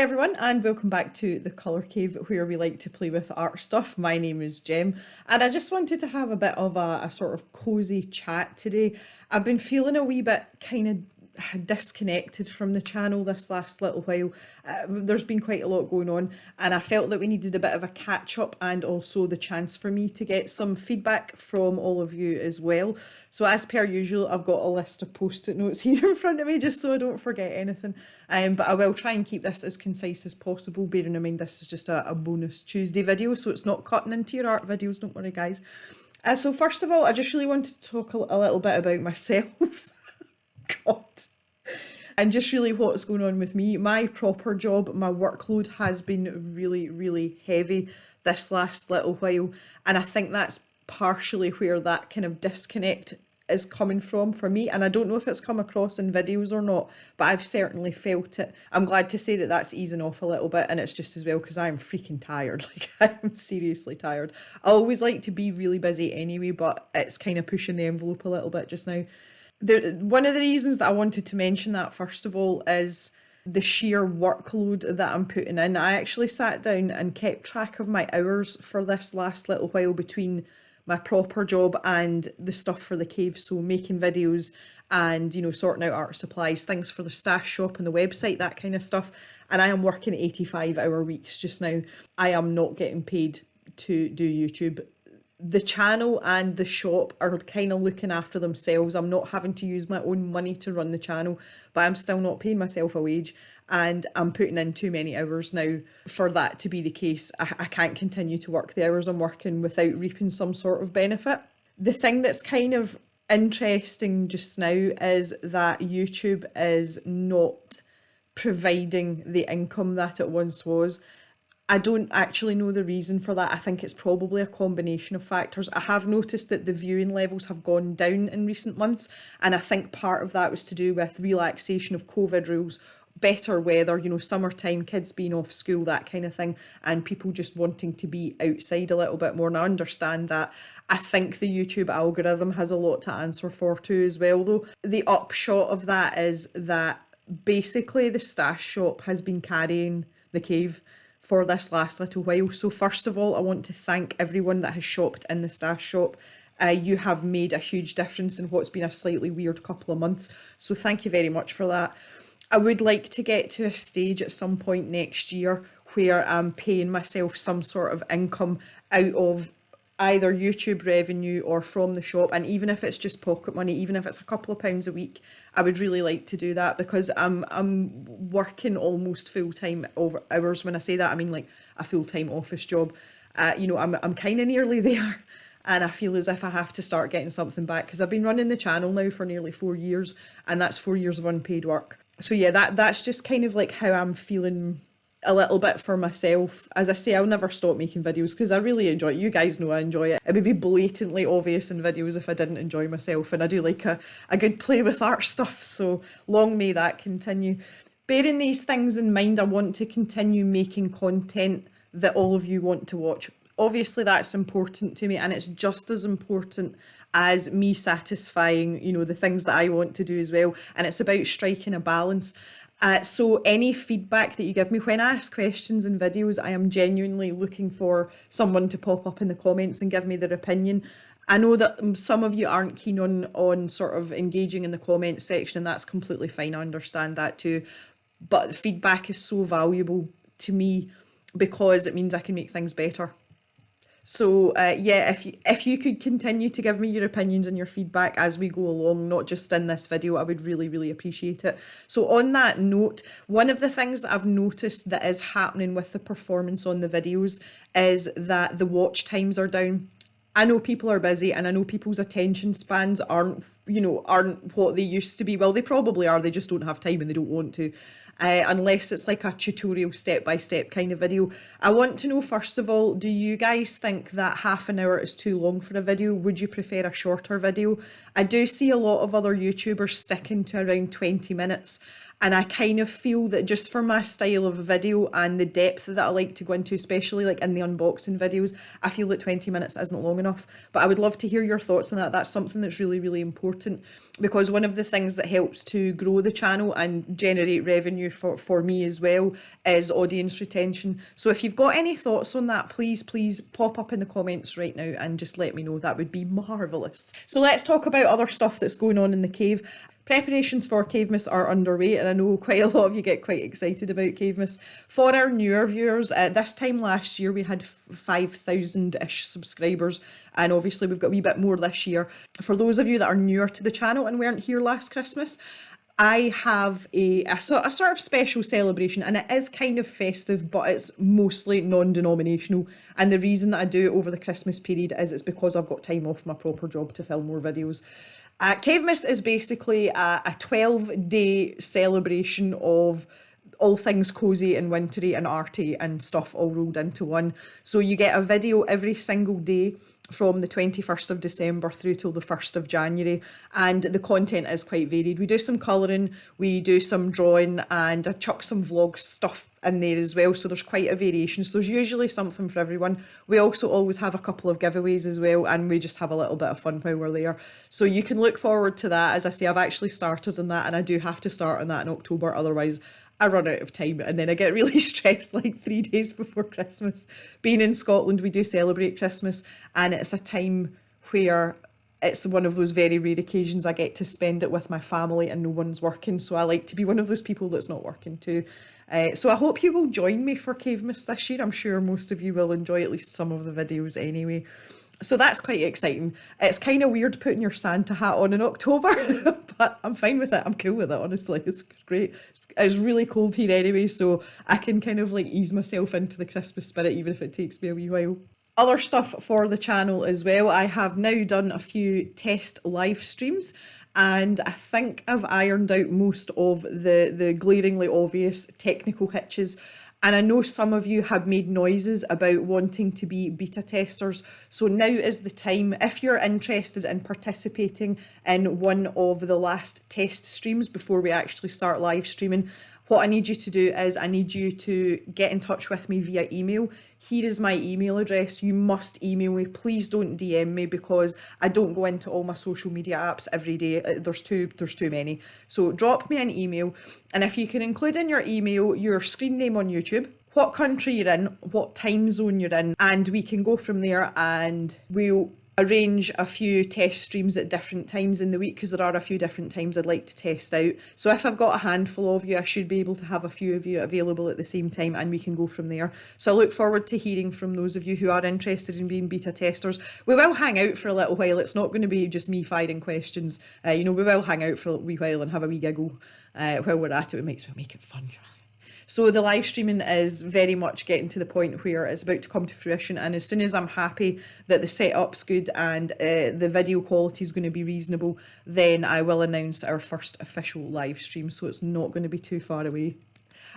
everyone, and welcome back to the Colour Cave, where we like to play with art stuff. My name is Jem, and I just wanted to have a bit of a sort of cosy chat today. I've been feeling a wee bit kind of disconnected from the channel this last little while. There's been quite a lot going on, and I felt that we needed a bit of a catch up and also the chance for me to get some feedback from all of you as well. So as per usual, I've got a list of post-it notes here in front of me just so I don't forget anything. But I will try and keep this as concise as possible, bearing in mind this is just a bonus Tuesday video, so it's not cutting into your art videos, don't worry guys. So first of all, I just really wanted to talk a little bit about myself. God. And just really what's going on with me. My proper job, my workload has been really, really heavy this last little while. And I think that's partially where that kind of disconnect is coming from for me. And I don't know if it's come across in videos or not, but I've certainly felt it. I'm glad to say that that's easing off a little bit, and it's just as well because I'm freaking tired. Like, I'm seriously tired. I always like to be really busy anyway, but it's kind of pushing the envelope a little bit just now. One of the reasons that I wanted to mention that, first of all, is the sheer workload that I'm putting in. I actually sat down and kept track of my hours for this last little while between my proper job and the stuff for the cave, so making videos and, you know, sorting out art supplies, things for the stash shop and the website, that kind of stuff. And I am working 85-hour weeks just now. I am not getting paid to do YouTube. The channel and the shop are kind of looking after themselves. I'm not having to use my own money to run the channel, but I'm still not paying myself a wage, and I'm putting in too many hours now for that to be the case. I can't continue to work the hours I'm working without reaping some sort of benefit. The thing that's kind of interesting just now is that YouTube is not providing the income that it once was. I don't actually know the reason for that. I think it's probably a combination of factors. I have noticed that the viewing levels have gone down in recent months, and I think part of that was to do with relaxation of COVID rules, better weather, you know, summertime, kids being off school, that kind of thing, and people just wanting to be outside a little bit more. And I understand that. I think the YouTube algorithm has a lot to answer for too as well, though. The upshot of that is that basically the stash shop has been carrying the cave for this last little while. So first of all, I want to thank everyone that has shopped in the stash shop. You have made a huge difference in what's been a slightly weird couple of months. So thank you very much for that. I would like to get to a stage at some point next year where I'm paying myself some sort of income out of either YouTube revenue or from the shop, and even if it's just pocket money, even if it's a couple of pounds a week, I would really like to do that, because I'm working almost full-time over hours. When I say that, I mean like a full-time office job. You know, I'm kind of nearly there, and I feel as if I have to start getting something back, because I've been running the channel now for nearly 4 years, and that's 4 years of unpaid work. So yeah, that's just kind of like how I'm feeling a little bit for myself. As I say, I'll never stop making videos because I really enjoy it. You guys know I enjoy it. It would be blatantly obvious in videos if I didn't enjoy myself, and I do like a good play with art stuff, so long may that continue. Bearing these things in mind, I want to continue making content that all of you want to watch. Obviously that's important to me, and it's just as important as me satisfying, you know, the things that I want to do as well, and it's about striking a balance. So any feedback that you give me when I ask questions in videos, I am genuinely looking for someone to pop up in the comments and give me their opinion. I know that some of you aren't keen on sort of engaging in the comments section, and that's completely fine. I understand that too. But the feedback is so valuable to me because it means I can make things better. So yeah, if you could continue to give me your opinions and your feedback as we go along, not just in this video, I would really, really appreciate it. So on that note, one of the things that I've noticed that is happening with the performance on the videos is that the watch times are down. I know people are busy, and I know people's attention spans aren't what they used to be. Well, they probably are, they just don't have time and they don't want to. Unless it's like a tutorial step-by-step kind of video. I want to know, first of all, do you guys think that half an hour is too long for a video? Would you prefer a shorter video? I do see a lot of other YouTubers sticking to around 20 minutes. And I kind of feel that just for my style of video and the depth that I like to go into, especially like in the unboxing videos, I feel that 20 minutes isn't long enough. But I would love to hear your thoughts on that. That's something that's really, really important important, because one of the things that helps to grow the channel and generate revenue for me as well is audience retention. So if you've got any thoughts on that, please pop up in the comments right now and just let me know. That would be marvellous. So let's talk about other stuff that's going on in the cave. Preparations for Cavemas are underway, and I know quite a lot of you get quite excited about Cavemas. For our newer viewers, this time last year we had 5,000-ish subscribers, and obviously we've got a wee bit more this year. For those of you that are newer to the channel and weren't here last Christmas, I have a sort of special celebration, and it is kind of festive, but it's mostly non-denominational. And the reason that I do it over the Christmas period is it's because I've got time off my proper job to film more videos. Cavemas is basically a 12-day celebration of all things cosy and wintry and arty and stuff all rolled into one. So you get a video every single day from the 21st of December through till the 1st of January, and the content is quite varied. We do some colouring, we do some drawing, and I chuck some vlog stuff in there as well, so there's quite a variation. So there's usually something for everyone. We also always have a couple of giveaways as well, and we just have a little bit of fun while we're there. So you can look forward to that. As I say, I've actually started on that, and I do have to start on that in October, otherwise I run out of time and then I get really stressed like 3 days before Christmas. Being in Scotland, we do celebrate Christmas, and it's a time where it's one of those very rare occasions I get to spend it with my family and no one's working, so I like to be one of those people that's not working too. So I hope you will join me for Cavemas this year. I'm sure most of you will enjoy at least some of the videos anyway. So that's quite exciting. It's kind of weird putting your Santa hat on in October, but I'm fine with it. I'm cool with it, honestly. It's great. It's really cold here anyway, so I can kind of like ease myself into the Christmas spirit, even if it takes me a wee while. Other stuff for the channel as well. I have now done a few test live streams, and I think I've ironed out most of the glaringly obvious technical hitches. And I know some of you have made noises about wanting to be beta testers. So now is the time. If you're interested in participating in one of the last test streams before we actually start live streaming, what I need you to do is I need you to get in touch with me via email. Here is my email address. You must email me. Please don't DM me, because I don't go into all my social media apps every day. There's too many. So drop me an email, and if you can include in your email your screen name on YouTube, what country you're in, what time zone you're in, and we can go from there, and we'll arrange a few test streams at different times in the week, because there are a few different times I'd like to test out. So if I've got a handful of you, I should be able to have a few of you available at the same time, and we can go from there. So I look forward to hearing from those of you who are interested in being beta testers. We will hang out for a little while. It's not going to be just me firing questions. We will hang out for a wee while and have a wee giggle while we're at it. We'll make it fun. So the live streaming is very much getting to the point where it's about to come to fruition, and as soon as I'm happy that the setup's good and the video quality is going to be reasonable, then I will announce our first official live stream, so it's not going to be too far away.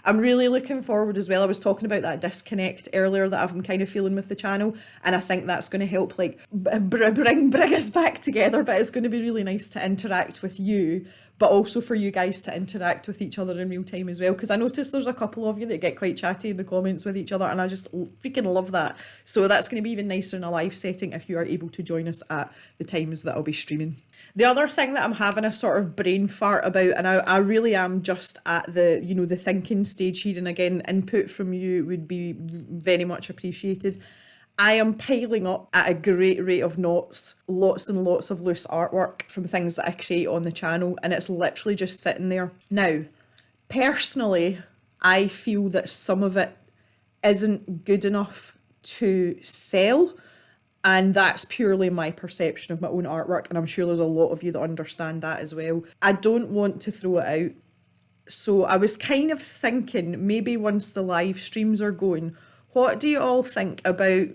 I'm really looking forward as well. I was talking about that disconnect earlier that I'm kind of feeling with the channel, and I think that's going to help like bring us back together, but it's going to be really nice to interact with you, but also for you guys to interact with each other in real time as well, because I noticed there's a couple of you that get quite chatty in the comments with each other, and I just freaking love that. So that's going to be even nicer in a live setting if you are able to join us at the times that I'll be streaming. The other thing that I'm having a sort of brain fart about, and I really am just at the, the thinking stage here, and again, input from you would be very much appreciated. I am piling up at a great rate of knots, lots and lots of loose artwork from things that I create on the channel, and it's literally just sitting there. Now, personally, I feel that some of it isn't good enough to sell, and that's purely my perception of my own artwork, and I'm sure there's a lot of you that understand that as well. I don't want to throw it out, so I was kind of thinking maybe once the live streams are going, what do you all think about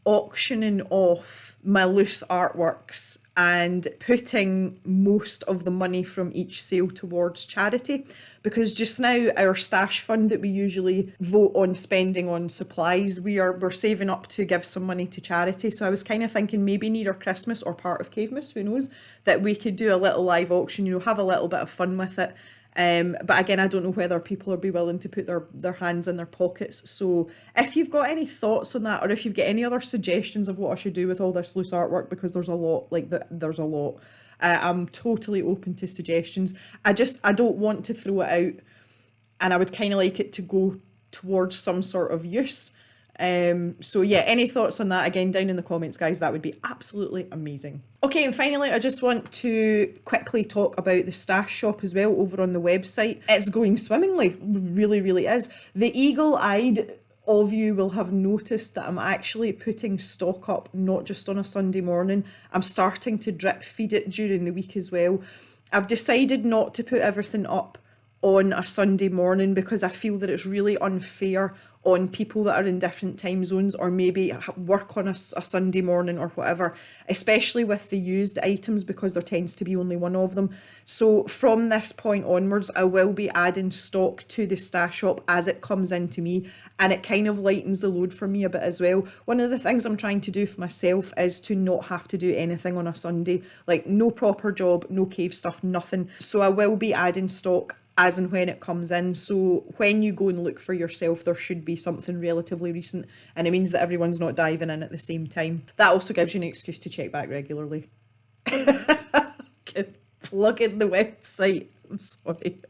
auctioning off my loose artworks and putting most of the money from each sale towards charity? Because just now our stash fund that we usually vote on spending on supplies, we're saving up to give some money to charity. So I was kind of thinking maybe near Christmas or part of Cavemas, who knows, that we could do a little live auction, have a little bit of fun with it. But again, I don't know whether people will be willing to put their hands in their pockets. So if you've got any thoughts on that, or if you've got any other suggestions of what I should do with all this loose artwork, because there's a lot, there's a lot, I'm totally open to suggestions. I don't want to throw it out, and I would kind of like it to go towards some sort of use. So yeah, any thoughts on that, again, down in the comments, guys, that would be absolutely amazing. Okay, and finally, I just want to quickly talk about the stash shop as well over on the website. It's going swimmingly, really, really is. The eagle-eyed of you will have noticed that I'm actually putting stock up, not just on a Sunday morning. I'm starting to drip feed it during the week as well. I've decided not to put everything up on a Sunday morning because I feel that it's really unfair on people that are in different time zones or maybe work on a Sunday morning or whatever, especially with the used items because there tends to be only one of them. So from this point onwards, I will be adding stock to the stash shop as it comes into me, and it kind of lightens the load for me a bit as well. One of the things I'm trying to do for myself is to not have to do anything on a Sunday, like no proper job, no cave stuff, nothing. So I will be adding stock as and when it comes in. So when you go and look for yourself, there should be something relatively recent, and it means that everyone's not diving in at the same time. That also gives you an excuse to check back regularly. Plug in the website. I'm sorry.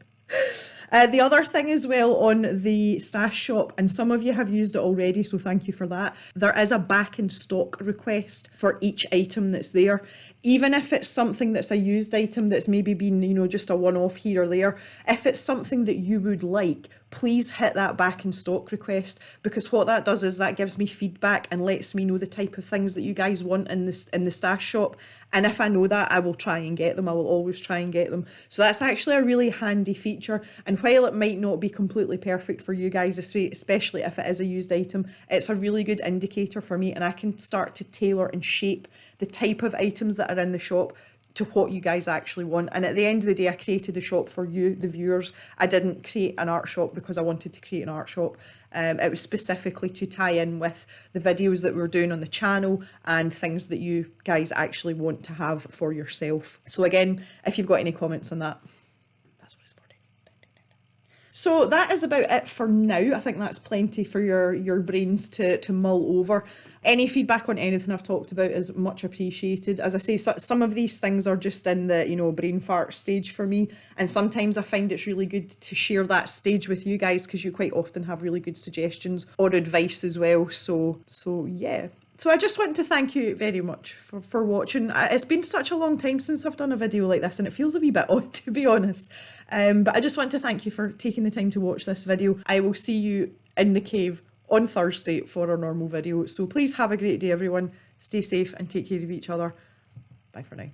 The other thing as well on the stash shop, and some of you have used it already, so thank you for that. There is a back in stock request for each item that's there. Even if it's something that's a used item that's maybe been, you know, just a one-off here or there, if it's something that you would like, please hit that back in stock request, because what that does is that gives me feedback and lets me know the type of things that you guys want in the stash shop. And if I know that, I will try and get them. I will always try and get them. So that's actually a really handy feature. And while it might not be completely perfect for you guys, especially if it is a used item, it's a really good indicator for me, and I can start to tailor and shape the type of items that are in the shop to what you guys actually want. And at the end of the day, I created the shop for you, the viewers. I didn't create an art shop because I wanted to create an art shop. It was specifically to tie in with the videos that we're doing on the channel and things that you guys actually want to have for yourself. So again, if you've got any comments on that, that's what it's for. So that is about it for now. I think that's plenty for your brains to mull over. Any feedback on anything I've talked about is much appreciated. As I say, some of these things are just in the, you know, brain fart stage for me. And sometimes I find it's really good to share that stage with you guys because you quite often have really good suggestions or advice as well. So yeah. So I just want to thank you very much for watching. It's been such a long time since I've done a video like this, and it feels a wee bit odd, to be honest. But I just want to thank you for taking the time to watch this video. I will see you in the cave on Thursday for our normal video. So please have a great day, everyone. Stay safe and take care of each other. Bye for now.